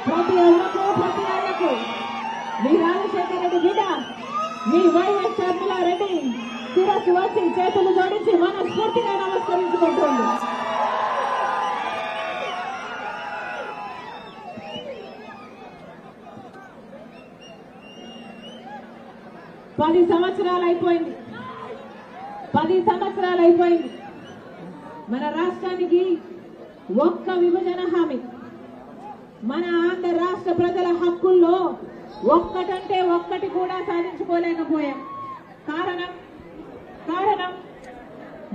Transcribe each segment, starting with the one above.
ప్రతి ఒక్కరు ప్రతి అన్నకు మీ రాజశేఖర రెడ్డి బిడ్డ మీ వైఎస్ షర్మిలారెడ్డి శిరస్సు వచ్చి చేతులు జోడించి మనస్ఫూర్తిగా నమస్కరించుకుంటుంది. పది సంవత్సరాలు అయిపోయింది. మన రాష్ట్రానికి ఒక్క విభజన హామీ, మన ఆంధ్ర రాష్ట్ర ప్రజల హక్కుల్లో ఒక్కటంటే ఒక్కటి కూడా సాధించుకోలేకపోయాం. కారణం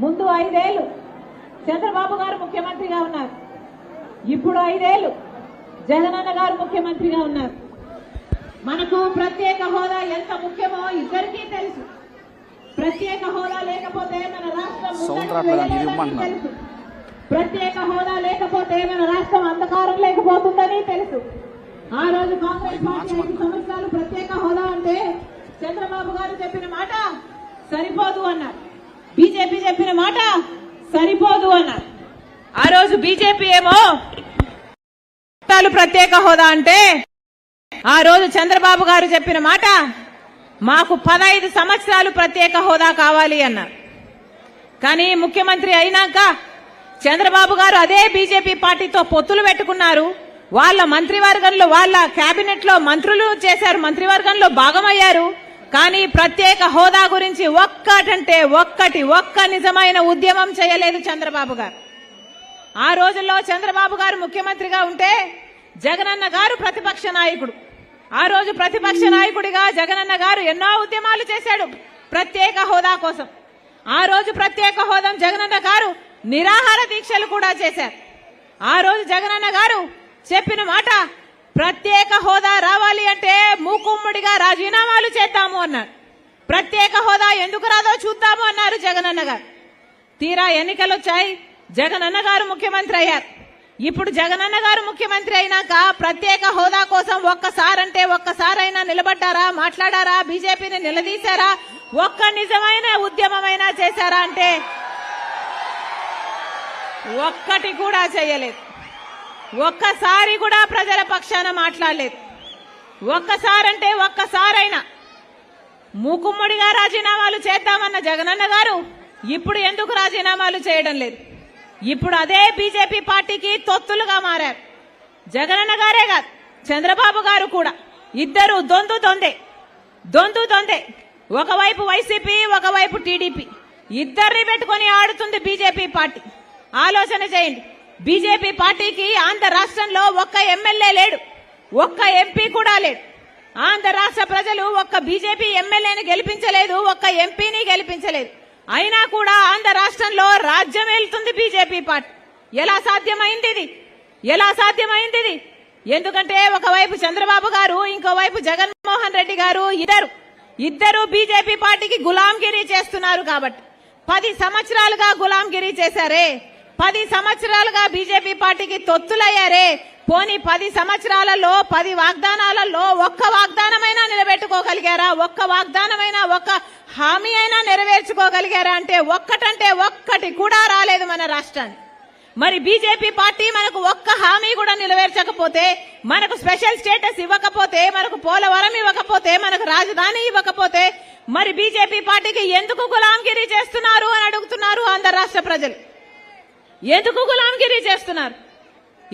ముందు 5 ఏళ్లు చంద్రబాబు గారు ముఖ్యమంత్రిగా ఉన్నారు, ఇప్పుడు 5 ఏళ్లు జగనన్న గారు ముఖ్యమంత్రిగా ఉన్నారు. మనకు ప్రత్యేక హోదా ఎంత ముఖ్యమో ఇద్దరికీ తెలుసు. ప్రత్యేక హోదా లేకపోతే మన రాష్ట్రం తెలుసు. ప్రత్యేక హోదా లేకపోతే మన రాష్ట్రం అంధకారం లేకపోతుందని తెలుసు. ఆ రోజు కాంగ్రెస్ పార్టీ 5 సంవత్సరాలు ప్రత్యేక హోదా అంటే చంద్రబాబు గారు చెప్పిన మాట సరిపోదు అన్నారు, బీజేపీ చెప్పిన మాట సరిపోదు అన్నారు. ఆ రోజు బీజేపీ ఏమో ప్రత్యేక హోదా అంటే, ఆ రోజు చంద్రబాబు గారు చెప్పిన మాట మాకు 15 సంవత్సరాలు ప్రత్యేక హోదా కావాలి అన్నారు. కానీ ముఖ్యమంత్రి అయినాక చంద్రబాబు గారు అదే బీజేపీ పార్టీతో పొత్తులు పెట్టుకున్నారు. వాళ్ళ మంత్రివర్గంలో వాళ్ళ కేబినెట్ లో మంత్రులు చేశారు, మంత్రివర్గంలో భాగమయ్యారు. కానీ ప్రత్యేక హోదా గురించి ఒక్క నిజమైన ఉద్యమం చేయలేదు చంద్రబాబు గారు. ఆ రోజుల్లో చంద్రబాబు గారు ముఖ్యమంత్రిగా ఉంటే జగనన్న గారు ప్రతిపక్ష నాయకుడు. ఆ రోజు ప్రతిపక్ష నాయకుడిగా జగనన్న గారు ఎన్నో ఉద్యమాలు చేశాడు ప్రత్యేక హోదా కోసం. ఆ రోజు ప్రత్యేక హోదా జగనన్న గారు నిరాహార దీక్షలు కూడా చేశారు. ఆ రోజు జగనన్న గారు చెప్పిన మాట ప్రత్యేక హోదా రావాలి అంటే మూకుమ్మడిగా రాజీనామాలు చేద్దాము అన్నారు. ప్రత్యేక హోదా ఎందుకు రాదో చూద్దాము అన్నారు జగనన్న గారు. తీరా ఎన్నికలు వచ్చాయి, జగనన్న గారు ముఖ్యమంత్రి అయ్యారు. ఇప్పుడు జగనన్న గారు ముఖ్యమంత్రి అయినాక ప్రత్యేక హోదా కోసం ఒక్కసారైనా నిలబడ్డారా, మాట్లాడారా, బీజేపీని నిలదీశారా, ఒక్క నిజమైన ఉద్యమమైనా చేశారా అంటే ఒక్కటి కూడా చేయలేదు. ఒక్కసారి కూడా ప్రజల పక్షాన మాట్లాడలేదు. ఒక్కసారైనా మూకుమ్మడిగా రాజీనామాలు చేద్దామన్న జగనన్న గారు ఇప్పుడు ఎందుకు రాజీనామాలు చేయడం లేదు? ఇప్పుడు అదే బీజేపీ పార్టీకి తొత్తులుగా మారారు. జగనన్న గారే కాదు, చంద్రబాబు గారు కూడా. ఇద్దరు దొందే. ఒకవైపు వైసీపీ, ఒకవైపు టీడీపీ, ఇద్దరిని పెట్టుకుని ఆడుతుంది బీజేపీ పార్టీ. ఆలోచన చేయండి, బీజేపీ పార్టీకి ఆంధ్ర రాష్ట్రంలో ఒక్క ఎమ్మెల్యే లేడు, ఒక్క ఎంపీ కూడా లేడు. ఆంధ్ర రాష్ట్ర ప్రజలు ఒక్క బీజేపీ ఎమ్మెల్యేని గెలిపించలేదు, ఒక్క ఎంపీని గెలిపించలేదు. అయినా కూడా ఆంధ్ర రాష్ట్రంలో రాజ్యం వెళ్తుంది బీజేపీ పార్టీ. ఎలా సాధ్యమైంది ఇది? ఎందుకంటే ఒకవైపు చంద్రబాబు గారు, ఇంకోవైపు జగన్మోహన్ రెడ్డి గారు ఇద్దరు బీజేపీ పార్టీకి గులాంగిరి చేస్తున్నారు. కాబట్టి 10 సంవత్సరాలుగా గులాంగిరి చేశారే, 10 సంవత్సరాలుగా బీజేపీ పార్టీకి తొత్తులయ్యారే. పోనీ 10 సంవత్సరాలలో 10 వాగ్దానాలలో ఒక్క వాగ్దానమైనా నిలబెట్టుకోగలిగారా? ఒక్క వాగ్దానమైనా, ఒక్క హామీ అయినా నెరవేర్చుకోగలిగారా అంటే ఒక్కటి కూడా రాలేదు మన రాష్ట్రానికి. మరి బీజేపీ పార్టీ మనకు ఒక్క హామీ కూడా నెరవేర్చకపోతే, మనకు స్పెషల్ స్టేటస్ ఇవ్వకపోతే, మనకు పోలవరం ఇవ్వకపోతే, మనకు రాజధాని ఇవ్వకపోతే, మరి బీజేపీ పార్టీకి ఎందుకు గులాంగిరి చేస్తున్నారు అని అడుగుతున్నారు ఆంధ్ర రాష్ట్ర ప్రజలు. ఎందుకు గులాంగిరి చేస్తున్నారు?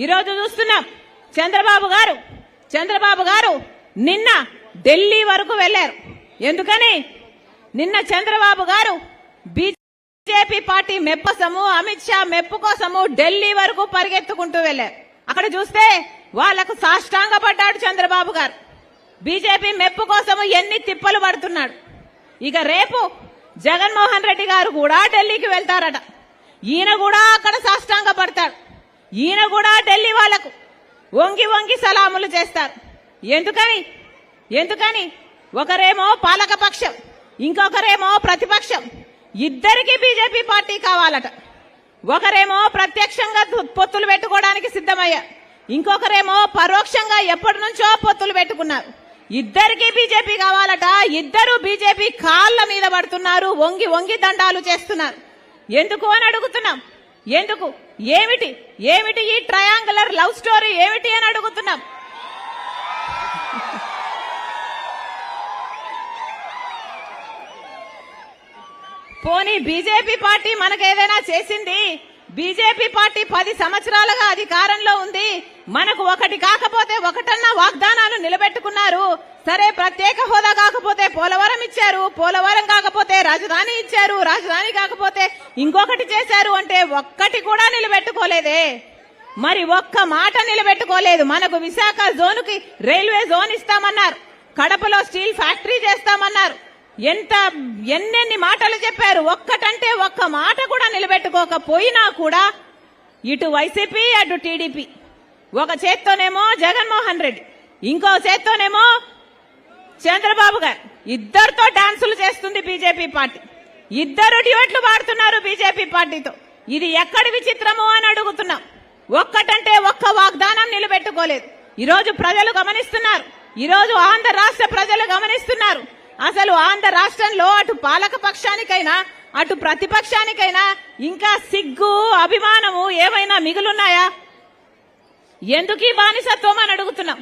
ఈరోజు చూస్తున్నాం, చంద్రబాబు గారు నిన్న ఢిల్లీ వరకు వెళ్లారు. ఎందుకని? నిన్న చంద్రబాబు గారు బీజేపీ పార్టీ మెప్పు కోసము, అమిత్ షా మెప్పు కోసము ఢిల్లీ వరకు పరిగెత్తుకుంటూ వెళ్లారు. అక్కడ చూస్తే వాళ్లకు సాష్టాంగపడ్డాడు చంద్రబాబు గారు. బీజేపీ మెప్పు కోసము ఎన్ని తిప్పలు పడుతున్నాడు. ఇక రేపు జగన్మోహన్ రెడ్డి గారు కూడా ఢిల్లీకి వెళ్తారట. ఈయన కూడా అక్కడ సాష్టాంగపడతాడు. ఈయన కూడా ఢిల్లీ వాళ్లకు వంగి సలాములు చేస్తారు. ఎందుకని? ఒకరేమో పాలక పక్షం, ఇంకొకరేమో ప్రతిపక్షం. ఇద్దరికి బీజేపీ పార్టీ కావాలట. ఒకరేమో ప్రత్యక్షంగా పొత్తులు పెట్టుకోవడానికి సిద్ధమయ్యారు, ఇంకొకరేమో పరోక్షంగా ఎప్పటి నుంచో పొత్తులు పెట్టుకున్నారు. ఇద్దరికి బీజేపీ కావాలట. ఇద్దరు బీజేపీ కాళ్ల మీద పడుతున్నారు, వంగి దండాలు చేస్తున్నారు. ఎందుకు అని అడుగుతున్నాం. ఎందుకు? ఏమిటి ఈ ట్రయాంగులర్ లవ్ స్టోరీ ఏమిటి అని అడుగుతున్నాం. పోనీ బీజేపీ పార్టీ మనకేదైనా చేసింది? బీజేపీ పార్టీ 10 సంవత్సరాలుగా అధికారంలో ఉంది. మనకు ఒకటి కాకపోతే ఒకటన్నా వాగ్దానాలు నిలబెట్టుకున్నారు. సరే, ప్రత్యేక హోదా కాకపోతే పోలవరం ఇచ్చారు, పోలవరం కాకపోతే రాజధాని ఇచ్చారు, రాజధాని కాకపోతే ఇంకొకటి చేశారు. అంటే ఒక్కటి కూడా నిలబెట్టుకోలేదే. మరి ఒక్క మాట నిలబెట్టుకోలేదు. మనకు విశాఖ జోన్కి రైల్వే జోన్ ఇస్తామన్నారు, కడపలో స్టీల్ ఫ్యాక్టరీ చేస్తామన్నారు. ఎన్నెన్ని మాటలు చెప్పారు. ఒక్కటంటే ఒక్క మాట కూడా నిలబెట్టుకోకపోయినా కూడా ఇటు వైసీపీ అటు టీడీపీ, ఒక చేత్తోనేమో జగన్మోహన్ రెడ్డి, ఇంకో చేత్తోనేమో చంద్రబాబు గారు, ఇద్దరితో డాన్సులు చేస్తుంది బీజేపీ పార్టీ. ఇద్దరు డ్యూట్లు పాడుతున్నారు బీజేపీ పార్టీతో. ఇది ఎక్కడి విచిత్రము అని అడుగుతున్నాం. ఒక్కటంటే ఒక్క వాగ్దానం నిలబెట్టుకోలేదు. ఈరోజు ప్రజలు గమనిస్తున్నారు. ఈరోజు ఆంధ్ర రాష్ట్ర ప్రజలు గమనిస్తున్నారు. అసలు ఆంధ్ర రాష్ట్రంలో అటు పాలక పక్షానికైనా అటు ప్రతిపక్షానికైనా ఇంకా సిగ్గు అభిమానము ఏమైనా మిగులున్నాయా? ఎందుకీ బానిసత్వం అని అడుగుతున్నాం.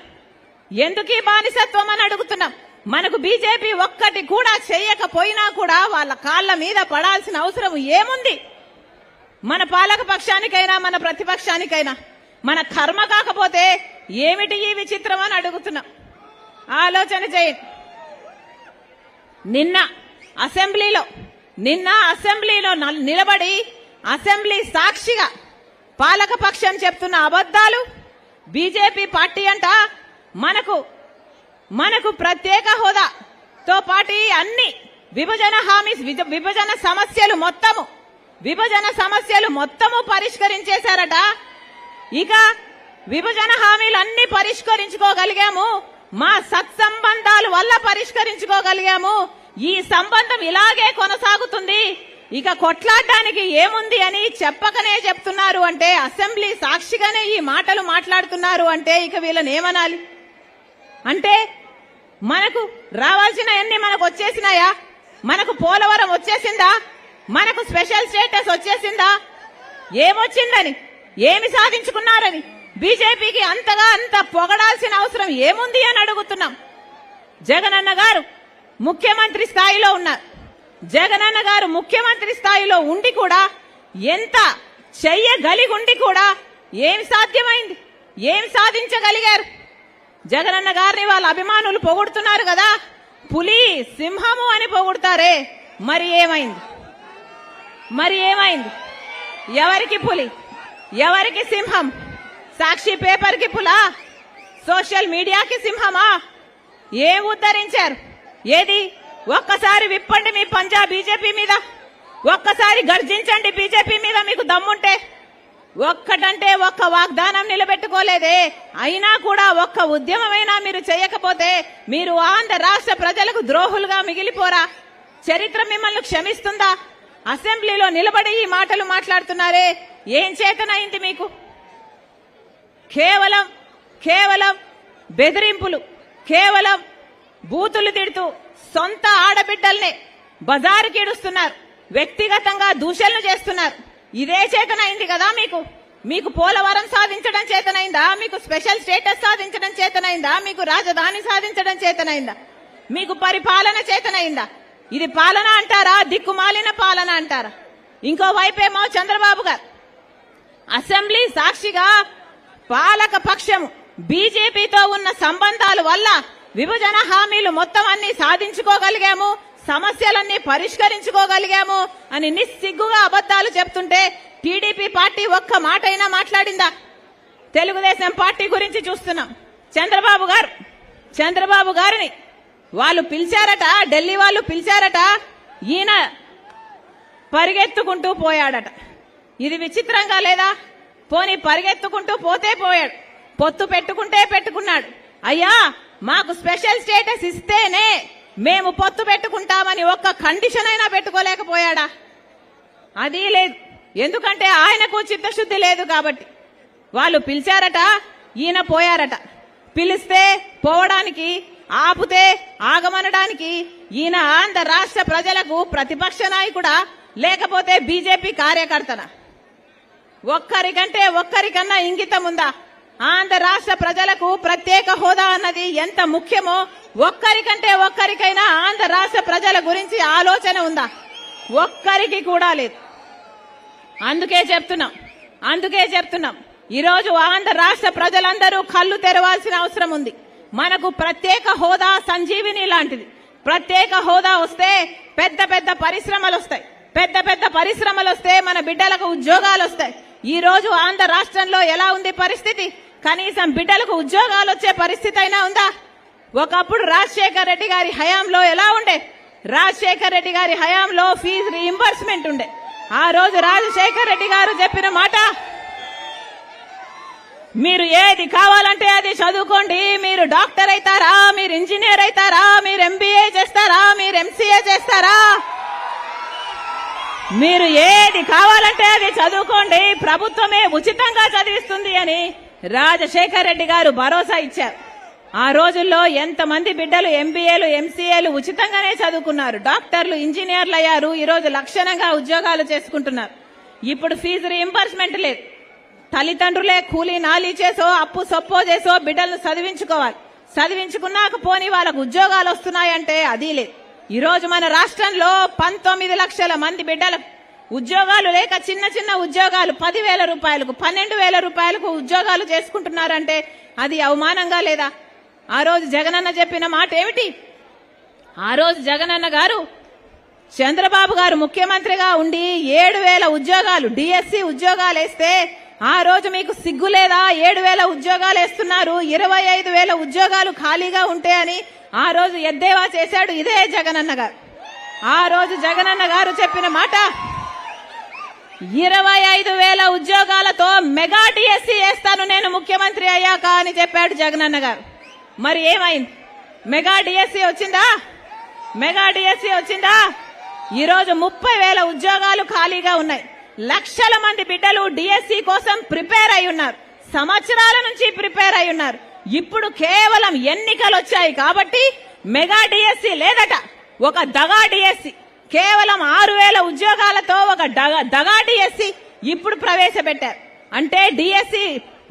ఎందుకీ బానిసత్వం అని అడుగుతున్నాం. మనకు బీజేపీ ఒక్కటి కూడా చేయకపోయినా కూడా వాళ్ళ కాళ్ల మీద పడాల్సిన అవసరం ఏముంది? మన పాలక పక్షానికైనా మన ప్రతిపక్షానికైనా మన కర్మ కాకపోతే ఏమిటి ఈ విచిత్రం అని అడుగుతున్నాం. ఆలోచన చేయండి. నిన్న అసెంబ్లీలో నిలబడి అసెంబ్లీ సాక్షిగా పాలక పక్షం చెప్తున్న అబద్దాలు. బీజేపీ పార్టీ అంట మనకు ప్రత్యేక హోదాతో పాటు అన్ని విభజన హామీ విభజన సమస్యలు మొత్తము పరిష్కరించేశారట. ఇక విభజన హామీలు అన్ని పరిష్కరించుకోగలిగాము, మా సత్సంబంధాల వల్ల పరిష్కరించుకోగలిగాము, ఈ సంబంధం ఇలాగే కొనసాగుతుంది, ఇక కొట్లాడడానికి ఏముంది అని చెప్పకనే చెప్తున్నారు. అంటే అసెంబ్లీ సాక్షిగానే ఈ మాటలు మాట్లాడుతున్నారు. అంటే ఇక వీళ్ళని ఏమనాలి? అంటే మనకు రావాల్సినవన్నీ మనకు వచ్చేసినాయా? మనకు పోలవరం వచ్చేసిందా? మనకు స్పెషల్ స్టేటస్ వచ్చేసిందా? ఏమొచ్చిందని, ఏమి సాధించుకున్నారని బీజేపీకి అంత పొగడాల్సిన అవసరం ఏముంది అని అడుగుతున్నాం. జగనన్న గారు ముఖ్యమంత్రి స్థాయిలో ఉన్నారు. జగనన్న గారు ముఖ్యమంత్రి స్థాయిలో ఉండి కూడా ఎంత చెయ్యగలిగుండి కూడా ఏం సాధ్యమైంది? ఏం సాధించగలిగారు? జగనన్న గారిని వాళ్ళ అభిమానులు పొగుడుతున్నారు కదా, పులి సింహము అని పొగుడుతారే. మరి ఏమైంది? ఎవరికి పులి, ఎవరికి సింహం? సాక్షి పేపర్కి పులా, సోషల్ మీడియాకి సింహమా? ఏం ఉద్ధరించారు? ఏది? ఒక్కసారి విప్పండి మీ పంజా బీజేపీ మీద, ఒక్కసారి గర్జించండి బీజేపీ మీద మీకు దమ్ముంటే. ఒక్కటంటే ఒక్క వాగ్దానం నిలబెట్టుకోలేదే. అయినా కూడా ఒక్క ఉద్యమమైనా మీరు చేయకపోతే మీరు ఆంధ్ర రాష్ట్ర ప్రజలకు ద్రోహులుగా మిగిలిపోరా? చరిత్ర మిమ్మల్ని క్షమిస్తుందా? అసెంబ్లీలో నిలబడి ఈ మాటలు మాట్లాడుతున్నారే, ఏం చేతనైంది మీకు? కేవలం బెదిరింపులు, కేవలం బూతులు తిడుతూ సొంత ఆడబిడ్డల్ని బజారుకి ఇడుస్తున్నారు, వ్యక్తిగతంగా దూషణలు చేస్తున్నారు. ఇదే చేతనైంది కదా మీకు పోలవరం సాధించడం చేతనైందా? మీకు స్పెషల్ స్టేటస్ సాధించడం చేతనైందా? మీకు రాజధాని సాధించడం చేతనైందా? మీకు పరిపాలన చేతనైందా? ఇది పాలన అంటారా? దిక్కుమాలిన పాలన అంటారా? ఇంకో వైపేమో చంద్రబాబు గారు అసెంబ్లీ సాక్షిగా పాలక పక్షం బీజేపీతో ఉన్న సంబంధాల వల్ల విభజన హామీలు మొత్తం అన్ని సాధించుకోగలిగాము, సమస్యలన్నీ పరిష్కరించుకోగలిగాము అని నిస్సిగ్గుగా అబద్దాలు చెప్తుంటే టీడీపీ పార్టీ ఒక్క మాట అయినా మాట్లాడిందా? తెలుగుదేశం పార్టీ గురించి చూస్తున్నాం. చంద్రబాబు గారిని వాళ్ళు పిలిచారట, ఢిల్లీ వాళ్ళు పిలిచారట, ఈయన పరిగెత్తుకుంటూ పోయాడట. ఇది విచిత్రంగా లేదా? పోనీ పరిగెత్తుకుంటూ పోతే పోయాడు, పొత్తు పెట్టుకుంటే పెట్టుకున్నాడు. అయ్యా మాకు స్పెషల్ స్టేటస్ ఇస్తేనే మేము పొత్తు పెట్టుకుంటామని ఒక్క కండిషన్ అయినా పెట్టుకోలేకపోయాడా? అది లేదు. ఎందుకంటే ఆయనకు చిత్తశుద్ధి లేదు కాబట్టి. వాళ్ళు పిలిచారట, ఈయన పోయారట. పిలిస్తే పోవడానికి, ఆపుతే ఆగమనడానికి ఈయన ఆంధ్ర రాష్ట్ర ప్రజలకు ప్రతిపక్ష నాయకుడా లేకపోతే బీజేపీ కార్యకర్తనా? ఒక్కరికన్నా ఇంగితం ఉందా? ఆంధ్ర రాష్ట్ర ప్రజలకు ప్రత్యేక హోదా అన్నది ఎంత ముఖ్యమో ఒక్కరికంటే ఒక్కరికైనా ఆంధ్ర రాష్ట్ర ప్రజల గురించి ఆలోచన ఉందా? ఒక్కరికి కూడా లేదు. అందుకే చెప్తున్నాం ఈరోజు ఆంధ్ర రాష్ట్ర ప్రజలందరూ కళ్ళు తెరవాల్సిన అవసరం ఉంది. మనకు ప్రత్యేక హోదా సంజీవిని లాంటిది. ప్రత్యేక హోదా వస్తే పెద్ద పెద్ద పరిశ్రమలు వస్తే మన బిడ్డలకు ఉద్యోగాలు వస్తాయి. ఈ రోజు ఆంధ్ర రాష్ట్రంలో ఎలా ఉంది పరిస్థితి? కనీసం బిడ్డలకు ఉద్యోగాలు వచ్చే పరిస్థితి అయినా ఉందా? ఒకప్పుడు రాజశేఖర రెడ్డి గారి హయాంలో ఎలా ఉండే? రాజశేఖర రెడ్డి గారి హయాంలో ఫీజు రీయింబర్స్మెంట్ ఉండే. ఆ రోజు రాజశేఖర రెడ్డి గారు చెప్పిన మాట, మీరు ఏది కావాలంటే అది చదువుకోండి, మీరు డాక్టర్ అవుతారా, మీరు ఇంజనీర్ అవుతారా, మీరు ఎంబీఏ చేస్తారా, మీరు ఎంసీఏ చేస్తారా, మీరు ఏది కావాలంటే అది చదువుకోండి, ప్రభుత్వమే ఉచితంగా చదివిస్తుంది అని రాజశేఖర రెడ్డి గారు భరోసా ఇచ్చారు. ఆ రోజుల్లో ఎంతమంది బిడ్డలు ఎంబీఏలు ఎంసీఏలు ఉచితంగానే చదువుకున్నారు, డాక్టర్లు ఇంజనీర్లు అయ్యారు, ఈరోజు లక్షణంగా ఉద్యోగాలు చేసుకుంటున్నారు. ఇప్పుడు ఫీజు రీయింబర్స్మెంట్ లేదు. తల్లిదండ్రులే కూలీ నాలి చేసో అప్పు సొప్పో చేసో బిడ్డలను చదివించుకోవాలి. చదివించుకున్నాక పోని వాళ్ళకు ఉద్యోగాలు వస్తున్నాయంటే అది లేదు. ఈ రోజు మన రాష్ట్రంలో 19 లక్షల మంది బిడ్డలకు ఉద్యోగాలు లేక చిన్న చిన్న ఉద్యోగాలు 10,000 రూపాయలకు 12,000 రూపాయలకు ఉద్యోగాలు చేసుకుంటున్నారంటే అది అవమానంగా లేదా? ఆ రోజు జగనన్న చెప్పిన మాట ఏమిటి? ఆ రోజు జగనన్న గారు చంద్రబాబు గారు ముఖ్యమంత్రిగా ఉండి 7,000 ఉద్యోగాలు డిఎస్సి ఉద్యోగాలు వేస్తే ఆ రోజు మీకు సిగ్గు లేదా? 7,000 ఉద్యోగాలు వేస్తున్నారు, 25,000 ఉద్యోగాలు ఖాళీగా ఉంటే అని ఆ రోజు ఎద్దేవా చేశాడు ఇదే జగనన్న గారు. ఆ రోజు జగనన్న గారు చెప్పిన మాట, 25,000 ఉద్యోగాలతో మెగా డిఎస్సి వేస్తాను నేను ముఖ్యమంత్రి అయ్యాక అని చెప్పాడు జగనన్న గారు. మరి ఏమైంది? మెగా డిఎస్సి వచ్చిందా? ఈరోజు 30,000 ఉద్యోగాలు ఖాళీగా ఉన్నాయి. లక్షల మంది బిడ్డలు డిఎస్సి కోసం ప్రిపేర్ అయి ఉన్నారు, సంవత్సరాల నుంచి ప్రిపేర్ అయి ఉన్నారు. ఇప్పుడు కేవలం ఎన్నికలు వచ్చాయి కాబట్టి మెగా డిఎస్సి లేదట, ఒక దగా డిఎస్సి. కేవలం 6,000 ఉద్యోగాలతో ఒక దగా డిఎస్సి ఇప్పుడు ప్రవేశపెట్టారు. అంటే డిఎస్సి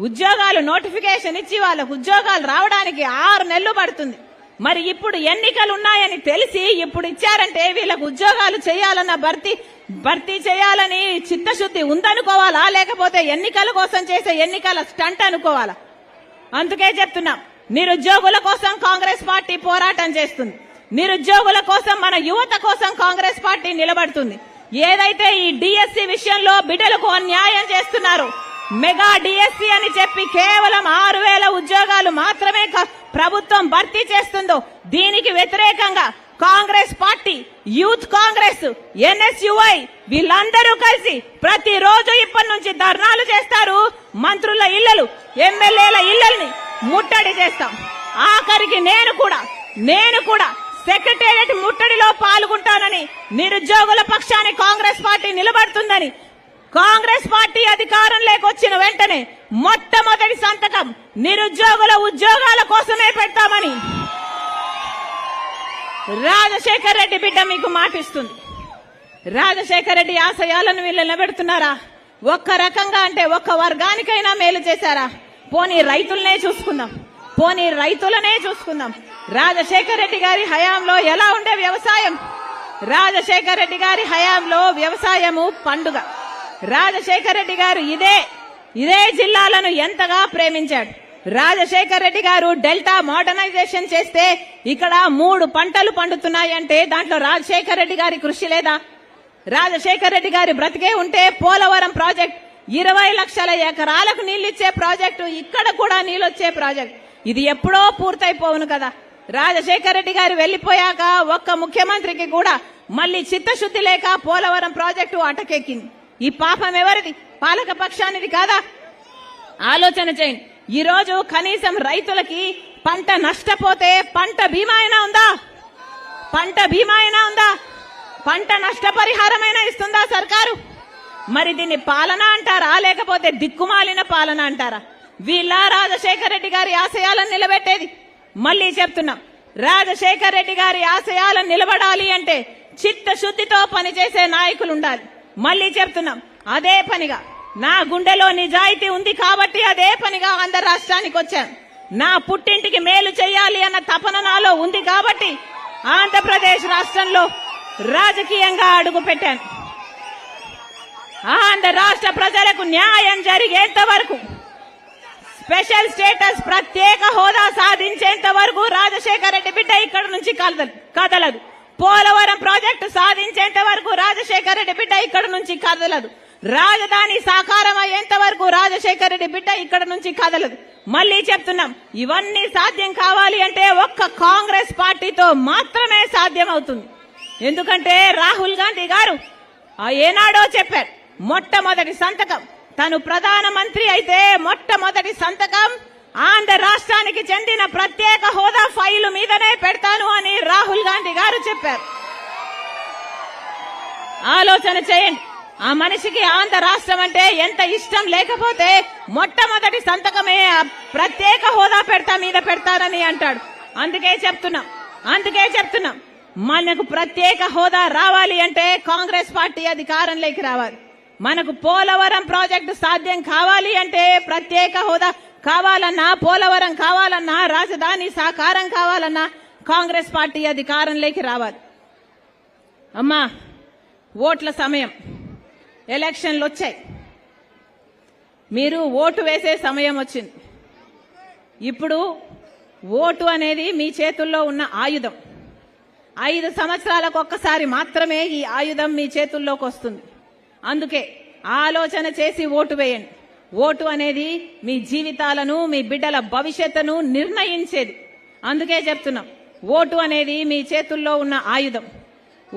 ఉద్యోగాలు నోటిఫికేషన్ ఇచ్చి వాళ్ళకు ఉద్యోగాలు రావడానికి 6 నెలలు పడుతుంది. మరి ఇప్పుడు ఎన్నికలు ఉన్నాయని తెలిసి ఇప్పుడు ఇచ్చారంటే వీళ్ళకు ఉద్యోగాలు చేయాలన్న భర్తీ చేయాలని చిత్తశుద్ధి ఉందనుకోవాలా, లేకపోతే ఎన్నికల కోసం చేసే ఎన్నికల స్టంట్ అనుకోవాలా? అందుకే చెప్తున్నాం, నిరుద్యోగుల కోసం కాంగ్రెస్ పార్టీ పోరాటం చేస్తుంది. నిరుద్యోగుల కోసం, మన యువత కోసం కాంగ్రెస్ పార్టీ నిలబడుతుంది. ఏదైతే ఈ డిఎస్సి విషయంలో బిడ్డలకు అన్యాయం చేస్తున్నారు, మెగా డిఎస్సి అని చెప్పి కేవలం 6,000 ఉద్యోగాలు మాత్రమే ప్రభుత్వం భర్తీ చేస్తుందో దీనికి వ్యతిరేకంగా Congress party, youth Congress, NSUI వీళ్ళందరూ కలిసి ప్రతిరోజు ఇప్పటి నుంచి ధర్నాలు చేస్తారు. మంత్రుల ఇళ్లలు, ఎమ్మెల్యేల ఇళ్లని ముట్టడి చేస్తాం. ఆఖరికి నేను కూడా సెక్రటేరియట్ ముట్టడిలో పాల్గొంటానని, నిరుద్యోగుల పక్షాన్ని కాంగ్రెస్ పార్టీ నిలబడుతుందని, కాంగ్రెస్ పార్టీ అధికారంలోకి వచ్చిన వెంటనే మొట్టమొదటి సంతకం నిరుద్యోగుల ఉద్యోగాల కోసమే పెడతామని రాజశేఖర రెడ్డి బిడ్డ మీకు మాటిస్తుంది. రాజశేఖర రెడ్డి ఆశయాలను వీళ్ళు నిలబెడుతున్నారా? ఒక్క రకంగా అంటే ఒక్క వర్గానికైనా మేలు చేశారా? పోనీ రైతులనే చూసుకుందాం. రాజశేఖర రెడ్డి గారి హయాంలో ఎలా ఉండే వ్యవసాయం? రాజశేఖర రెడ్డి గారి హయాంలో వ్యవసాయము పండుగ. రాజశేఖర రెడ్డి గారు ఇదే జిల్లాలను ఎంతగా ప్రేమించాడు. రాజశేఖర రెడ్డి గారు డెల్టా మోడర్నైజేషన్ చేస్తే ఇక్కడ 3 పంటలు పండుతున్నాయంటే దాంట్లో రాజశేఖర రెడ్డి గారి కృషి లేదా? రాజశేఖర రెడ్డి గారి బ్రతికే ఉంటే పోలవరం ప్రాజెక్ట్ 20 లక్షల ఎకరాలకు నీళ్లిచ్చే ప్రాజెక్టు, ఇక్కడ కూడా నీళ్ళొచ్చే ప్రాజెక్ట్, ఇది ఎప్పుడో పూర్తయిపోవును కదా. రాజశేఖర రెడ్డి గారు వెళ్లిపోయాక ఒక్క ముఖ్యమంత్రికి కూడా మళ్లీ చిత్తశుద్ధి లేక పోలవరం ప్రాజెక్టు అటకెక్కింది. ఈ పాపం ఎవరిది? పాలక పక్షానిది కాదా? ఆలోచన చేయండి. ఈ రోజు కనీసం రైతులకి పంట నష్టపోతే పంట బీమా అయినా ఉందా? పంట నష్టపరిహారమైనా ఇస్తుందా సర్కారు? మరి దీన్ని పాలన అంటారా, లేకపోతే దిక్కుమాలిన పాలన అంటారా? వీళ్ళ రాజశేఖర రెడ్డి గారి ఆశయాలను నిలబెట్టేది? మళ్లీ చెప్తున్నాం, రాజశేఖర రెడ్డి గారి ఆశయాలను నిలబడాలి అంటే చిత్తశుద్ధితో పనిచేసే నాయకులు ఉండాలి. మళ్లీ చెప్తున్నాం, అదే పనిగా నా గుండెలో నిజాయితీ ఉంది కాబట్టి అదే పనిగా ఆంధ్ర రాష్ట్రానికి వచ్చాను. నా పుట్టింటికి మేలు చేయాలి అన్న తపన నాలో ఉంది కాబట్టి ఆంధ్రప్రదేశ్ రాష్ట్రంలో రాజకీయంగా అడుగు పెట్టాను. ఆంధ్ర రాష్ట్ర ప్రజలకు న్యాయం జరిగేంత వరకు, స్పెషల్ స్టేటస్ ప్రత్యేక హోదా సాధించేంత వరకు రాజశేఖర రెడ్డి బిడ్డ ఇక్కడ నుంచి కదలదు. పోలవరం ప్రాజెక్టు సాధించేంత వరకు రాజశేఖర రెడ్డి బిడ్డ ఇక్కడ నుంచి కదలదు. రాజధాని సాకారం అయ్యేంత వరకు రాజశేఖర రెడ్డి బిడ్డ ఇక్కడ నుంచి కదలదు. మళ్లీ చెప్తున్నాం, ఇవన్నీ సాధ్యం కావాలి అంటే ఒక్క కాంగ్రెస్ పార్టీతో మాత్రమే సాధ్యం అవుతుంది. ఎందుకంటే రాహుల్ గాంధీ గారు ఏనాడో చెప్పారు, మొట్టమొదటి సంతకం తను ప్రధానమంత్రి అయితే మొట్టమొదటి సంతకం ఆంధ్ర రాష్ట్రానికి చెందిన ప్రత్యేక హోదా ఫైలు మీదనే పెడతాను అని రాహుల్ గాంధీ గారు చెప్పారు. ఆలోచన చేయండి, ఆ మనిషికి ఆంధ్ర రాష్ట్రం అంటే ఎంత ఇష్టం లేకపోతే మొట్టమొదటి సంతకమే ప్రత్యేక హోదా మీద పెడతారని అంటాడు. అందుకే చెప్తున్నాం మనకు ప్రత్యేక హోదా రావాలి అంటే కాంగ్రెస్ పార్టీ అధికారంలోకి రావాలి. మనకు పోలవరం ప్రాజెక్టు సాధ్యం కావాలి అంటే ప్రత్యేక హోదా కావాలన్నా, పోలవరం కావాలన్నా, రాజధాని సాకారం కావాలన్నా కాంగ్రెస్ పార్టీ అధికారంలోకి రావాలి. అమ్మా, ఓట్ల సమయం, ఎలక్షన్లు వచ్చాయి, మీరు ఓటు వేసే సమయం వచ్చింది. ఇప్పుడు ఓటు అనేది మీ చేతుల్లో ఉన్న ఆయుధం. 5 సంవత్సరాలకు ఒక్కసారి మాత్రమే ఈ ఆయుధం మీ చేతుల్లోకి వస్తుంది. అందుకే ఆలోచన చేసి ఓటు వేయండి. ఓటు అనేది మీ జీవితాలను, మీ బిడ్డల భవిష్యత్తును నిర్ణయించేది. అందుకే చెప్తున్నాం, ఓటు అనేది మీ చేతుల్లో ఉన్న ఆయుధం.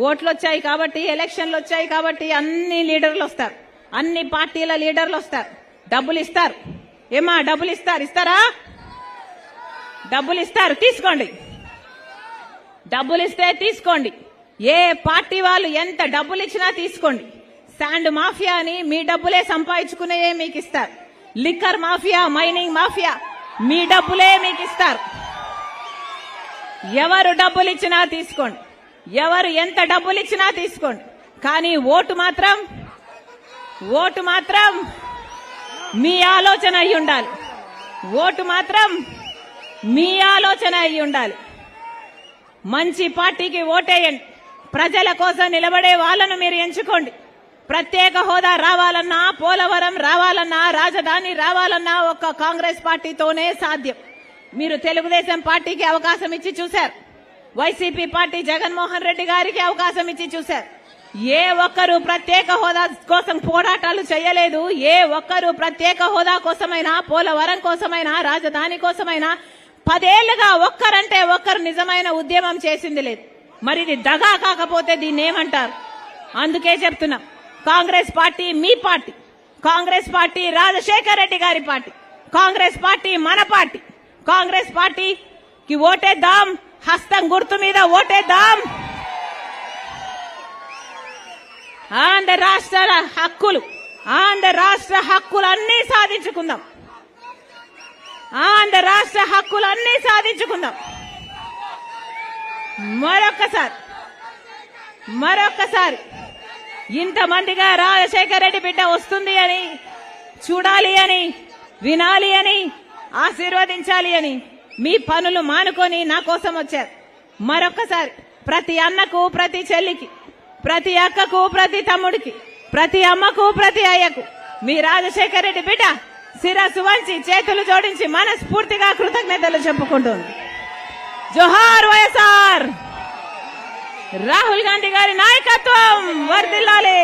ఓట్లు వచ్చాయి కాబట్టి, ఎలక్షన్లు వచ్చాయి కాబట్టి అన్ని లీడర్లు వస్తారు, అన్ని పార్టీల లీడర్లు వస్తారు, డబ్బులు ఇస్తారు. ఏమా డబ్బులు ఇస్తారా? డబ్బులు ఇస్తారు, తీసుకోండి. డబ్బులు ఇస్తే తీసుకోండి. ఏ పార్టీ వాళ్ళు ఎంత డబ్బులు ఇచ్చినా తీసుకోండి. శాండ్ మాఫియా అని మీ డబ్బులే సంపాదించుకునే మీకు ఇస్తారు. లిక్కర్ మాఫియా, మైనింగ్ మాఫియా మీ డబ్బులే మీకు ఇస్తారు. ఎవరు డబ్బులు ఇచ్చినా తీసుకోండి, ఎవరు ఎంత డబ్బులు ఇచ్చినా తీసుకోండి. కానీ ఓటు మాత్రం మీ ఆలోచన అయి ఉండాలి. ఓటు మాత్రం మీ ఆలోచన అయి ఉండాలి. మంచి పార్టీకి ఓటేయండి. ప్రజల కోసం నిలబడే వాళ్ళను మీరు ఎంచుకోండి. ప్రత్యేక హోదా రావాలన్నా, పోలవరం రావాలన్నా, రాజధాని రావాలన్నా ఒక్క కాంగ్రెస్ పార్టీతోనే సాధ్యం. మీరు తెలుగుదేశం పార్టీకి అవకాశం ఇచ్చి చూశారు, వైసీపీ పార్టీ జగన్మోహన్ రెడ్డి గారికి అవకాశం ఇచ్చి చూశారు. ఏ ఒక్కరు ప్రత్యేక హోదా కోసం పోరాటాలు చేయలేదు. ఏ ఒక్కరు ప్రత్యేక హోదా కోసమైనా, పోలవరం కోసమైనా, రాజధాని కోసమైనా 10 ఏళ్లుగా ఒక్కరంటే ఒక్కరు నిజమైన ఉద్యమం చేసింది లేదు. మరి ఇది దగా కాకపోతే దీన్ని ఏమంటారు? అందుకే చెప్తున్నాం, కాంగ్రెస్ పార్టీ మీ పార్టీ, కాంగ్రెస్ పార్టీ రాజశేఖర రెడ్డి గారి పార్టీ, కాంగ్రెస్ పార్టీ మన పార్టీ. కాంగ్రెస్ పార్టీకి ఓటేద్దాం, హస్తం గుర్తు మీద ఓటేద్దాం. ఆంధ్ర రాష్ట్ర హక్కులన్నీ సాధించుకుందాం. ఆంధ్ర రాష్ట్ర హక్కులన్నీ సాధించుకుందాం. మరొక్కసారి ఇంతమందిగా రాజశేఖర రెడ్డి బిడ్డ వస్తుంది అని, చూడాలి అని, వినాలి అని, ఆశీర్వదించాలి అని మీ పనులు మానుకొని నా కోసం వచ్చారు. మరొక్కసారి ప్రతి అన్నకు, ప్రతి చెల్లికి, ప్రతి అక్కకు, ప్రతి తమ్ముడికి, ప్రతి అమ్మకు, ప్రతి అయ్యకు మీ రాజశేఖర రెడ్డి బిడ్డ శిరస్సు వంచి చేతులు జోడించి మనస్ఫూర్తిగా కృతజ్ఞతలు చెప్పుకుంటుంది. జోహార్ వైఎస్ఆర్. రాహుల్ గాంధీ గారి నాయకత్వం వర్ధిల్లాలి.